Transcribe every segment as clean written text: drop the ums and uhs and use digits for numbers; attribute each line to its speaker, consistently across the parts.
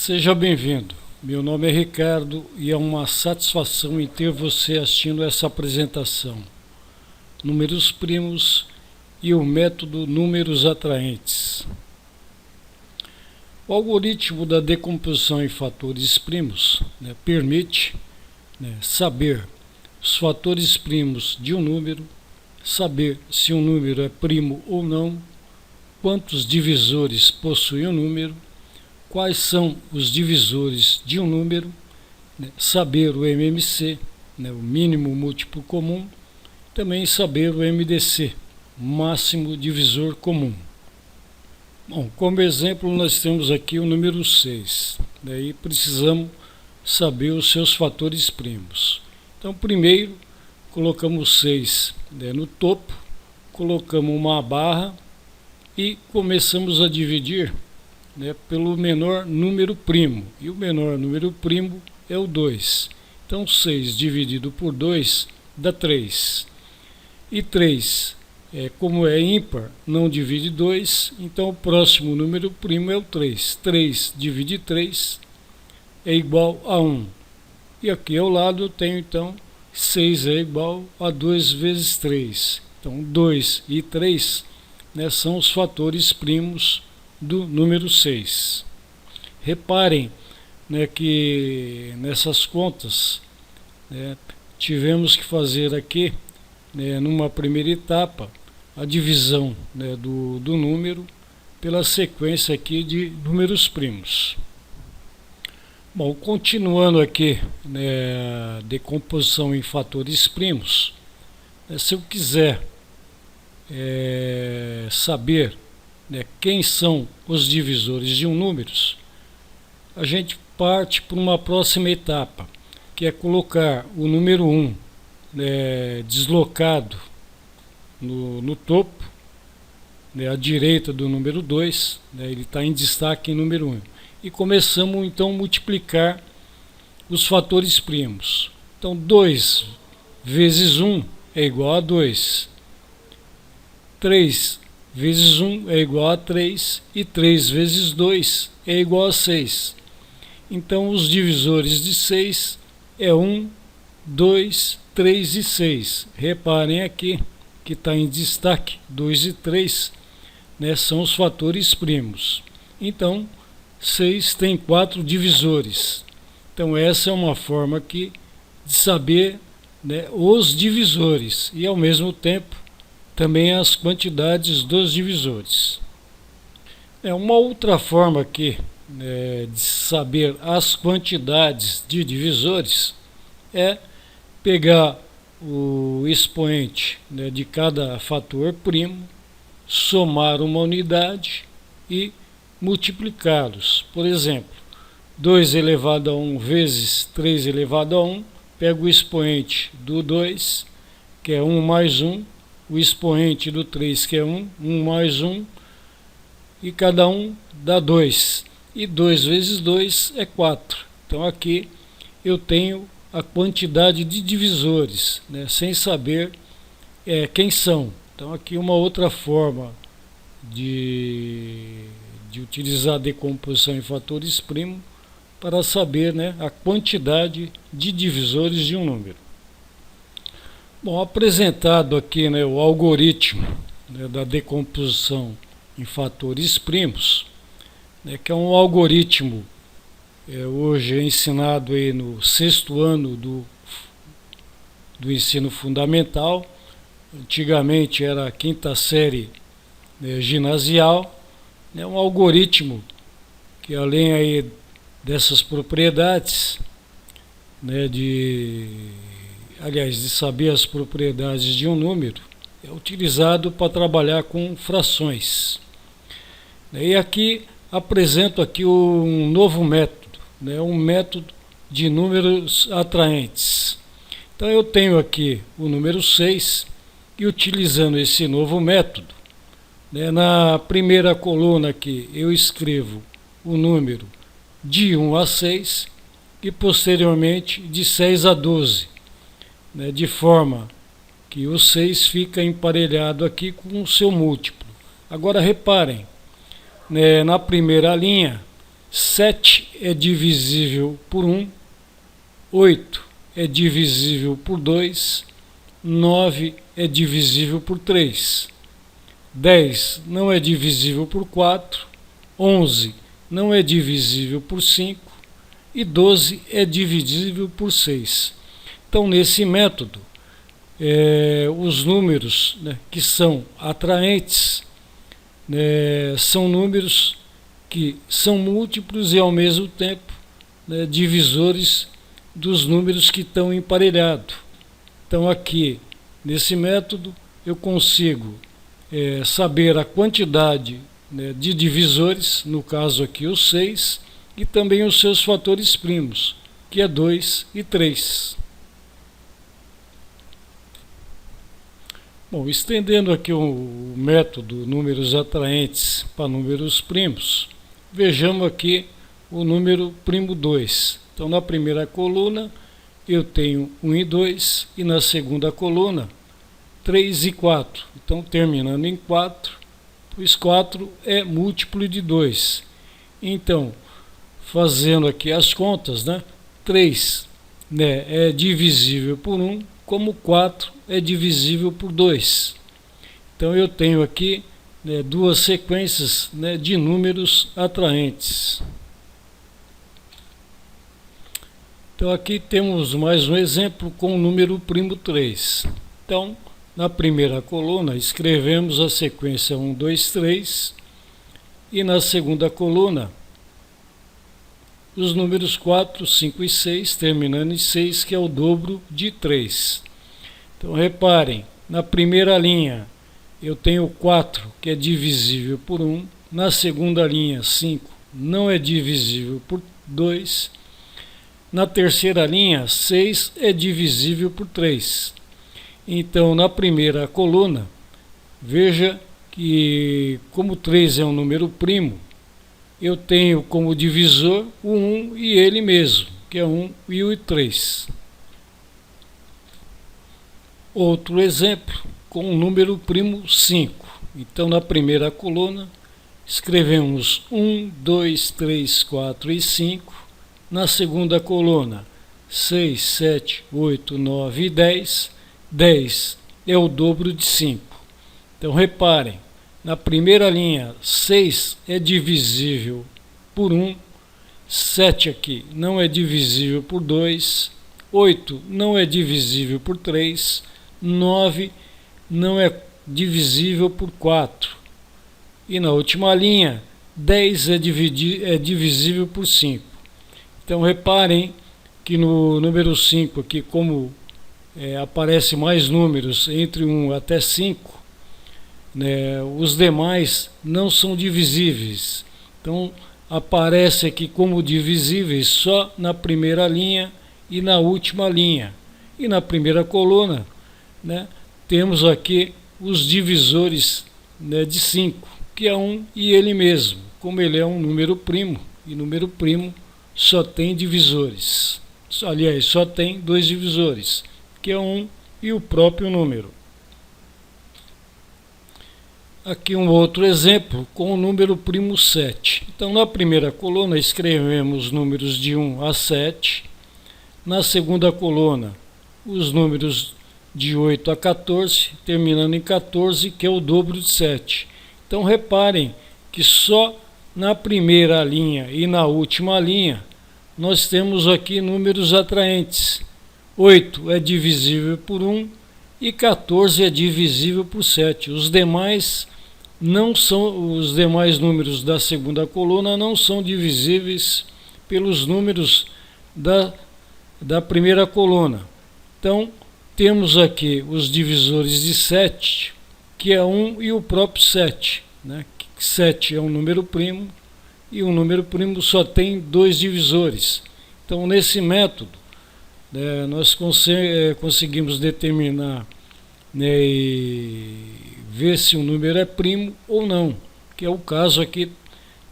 Speaker 1: Seja bem-vindo. Meu nome é Ricardo e é uma satisfação em ter você assistindo essa apresentação. Números primos e o método números atraentes. O algoritmo da decomposição em fatores primos permite saber os fatores primos de um número, saber se um número é primo ou não, quantos divisores possui um número, quais são os divisores de um número, saber o MMC, o mínimo múltiplo comum, também saber o MDC, máximo divisor comum. Bom, como exemplo nós temos aqui o número 6, daí precisamos saber os seus fatores primos. Então primeiro colocamos 6 no topo, colocamos uma barra e começamos a dividir pelo menor número primo, e o menor número primo é o 2. Então 6 dividido por 2 dá 3. E 3, como é ímpar, não divide 2, então o próximo número primo é o 3. 3 divide 3 é igual a 1. E aqui ao lado eu tenho então 6 é igual a 2 vezes 3. Então 2 e 3 são os fatores primos do número 6. Reparem que nessas contas tivemos que fazer aqui, numa primeira etapa, a divisão do número pela sequência aqui de números primos. Bom, continuando aqui a decomposição em fatores primos, se eu quiser saber quem são os divisores de um número, a gente parte para uma próxima etapa, que é colocar o número 1 deslocado no topo, à direita do número 2, ele está em destaque em número 1. E começamos então a multiplicar os fatores primos. Então 2 vezes 1 é igual a 2. 3 vezes 1 é igual a 3 e 3 vezes 2 é igual a 6. Então os divisores de 6 é 1, 2, 3 e 6. Reparem aqui que está em destaque 2 e 3, são os fatores primos. Então 6 tem 4 divisores. Então essa é uma forma aqui de saber os divisores e ao mesmo tempo também as quantidades dos divisores. Uma outra forma aqui de saber as quantidades de divisores é pegar o expoente de cada fator primo, somar uma unidade e multiplicá-los. Por exemplo, 2 elevado a 1 vezes 3 elevado a 1, pego o expoente do 2, que é 1 mais 1, o expoente do 3, que é 1, 1 mais 1, e cada um dá 2. E 2 vezes 2 é 4. Então aqui eu tenho a quantidade de divisores, sem saber quem são. Então aqui uma outra forma de utilizar a decomposição em fatores primos para saber a quantidade de divisores de um número. Bom, apresentado aqui o algoritmo da decomposição em fatores primos, que é um algoritmo hoje ensinado aí no 6º ano do ensino fundamental. Antigamente era a 5ª série ginasial. É um algoritmo que, além aí dessas propriedades, de saber as propriedades de um número, é utilizado para trabalhar com frações. E aqui apresento aqui um novo método, um método de números atraentes. Então eu tenho aqui o número 6 e, utilizando esse novo método, na primeira coluna aqui eu escrevo o número de 1 a 6 e posteriormente de 6 a 12, de forma que o 6 fica emparelhado aqui com o seu múltiplo. Agora reparem, na primeira linha 7 é divisível por 1, 8 é divisível por 2, 9 é divisível por 3, 10 não é divisível por 4, 11 não é divisível por 5 e 12 é divisível por 6. Então, nesse método, os números, né, que são atraentes, são números que são múltiplos e ao mesmo tempo, né, divisores dos números que estão emparelhados. Então aqui, nesse método, eu consigo saber a quantidade, né, de divisores, no caso aqui os 6, e também os seus fatores primos, que é 2 e 3. Bom, estendendo aqui o método números atraentes para números primos, vejamos aqui o número primo 2. Então, na primeira coluna, eu tenho 1 e 2, e na segunda coluna, 3 e 4. Então, terminando em 4, pois 4 é múltiplo de 2. Então, fazendo aqui as contas, né, 3, né, é divisível por 1, como 4 é divisível por 2. Então, eu tenho aqui, né, duas sequências, né, de números atraentes. Então, aqui temos mais um exemplo com o número primo 3. Então, na primeira coluna, escrevemos a sequência 1, 2, 3. E na segunda coluna, os números 4, 5 e 6, terminando em 6, que é o dobro de 3. Então, reparem, na primeira linha, eu tenho 4, que é divisível por 1. Na segunda linha, 5, não é divisível por 2. Na terceira linha, 6 é divisível por 3. Então, na primeira coluna, veja que, como 3 é um número primo, eu tenho como divisor o 1 e ele mesmo, que é 1 e o 3. Outro exemplo, com o número primo 5. Então, na primeira coluna, escrevemos 1, 2, 3, 4 e 5. Na segunda coluna, 6, 7, 8, 9 e 10. 10 é o dobro de 5. Então, reparem, na primeira linha, 6 é divisível por 1, 7 aqui não é divisível por 2, 8 não é divisível por 3, 9 não é divisível por 4. E na última linha, 10 é divisível por 5. Então, reparem que no número 5 aqui, como aparece mais números entre 1 até 5, né, os demais não são divisíveis. Então, aparece aqui como divisíveis só na primeira linha e na última linha. E na primeira coluna, né, temos aqui os divisores, né, de 5, que é 1 e ele mesmo. Como ele é um número primo, e número primo só tem divisores. Aliás, só tem dois divisores, que é 1 e o próprio número. Aqui um outro exemplo com o número primo 7. Então, na primeira coluna, escrevemos números de 1 a 7. Na segunda coluna, os números de 8 a 14, terminando em 14, que é o dobro de 7. Então, reparem que só na primeira linha e na última linha, nós temos aqui números atraentes. 8 é divisível por 1 e 14 é divisível por 7. Os demais números da segunda coluna não são divisíveis pelos números da primeira coluna. Então, temos aqui os divisores de 7, que é 1 e o próprio 7, né? 7 é um número primo, e um número primo só tem dois divisores. Então, nesse método, nós conseguimos determinar, né, e ver se o número é primo ou não, que é o caso aqui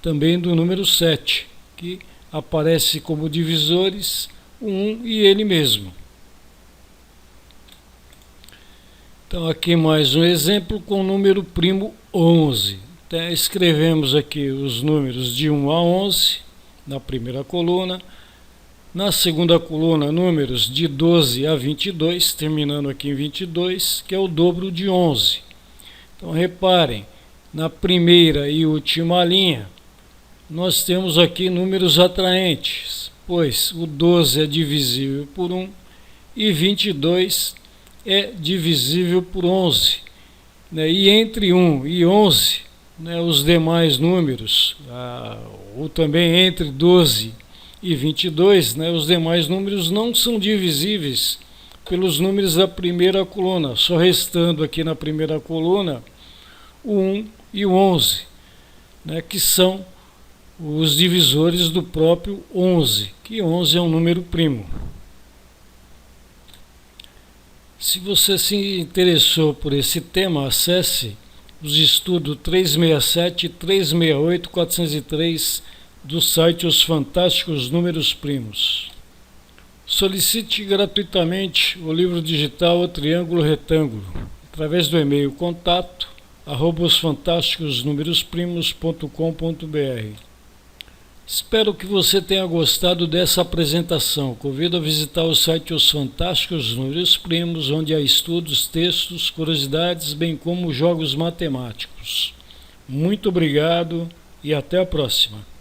Speaker 1: também do número 7, que aparece como divisores o 1 e ele mesmo. Então, aqui mais um exemplo com o número primo 11. Então, escrevemos aqui os números de 1 a 11. na primeira coluna. Na segunda coluna, números de 12 a 22, terminando aqui em 22, que é o dobro de 11. Então, reparem, na primeira e última linha, nós temos aqui números atraentes, pois o 12 é divisível por 1 e 22 é divisível por 11. E entre 1 e 11, os demais números, ou também entre 12 e 22, os demais números não são divisíveis pelos números da primeira coluna, só restando aqui na primeira coluna o 1 e o 11, que são os divisores do próprio 11, que 11 é um número primo. Se você se interessou por esse tema, acesse os estudos 367 e 368 403 do site Os Fantásticos Números Primos. Solicite gratuitamente o livro digital O Triângulo Retângulo através do e-mail contato@osfantásticosnumerosprimos.com.br. Espero que você tenha gostado dessa apresentação. Convido a visitar o site Os Fantásticos Números Primos, onde há estudos, textos, curiosidades, bem como jogos matemáticos. Muito obrigado e até a próxima.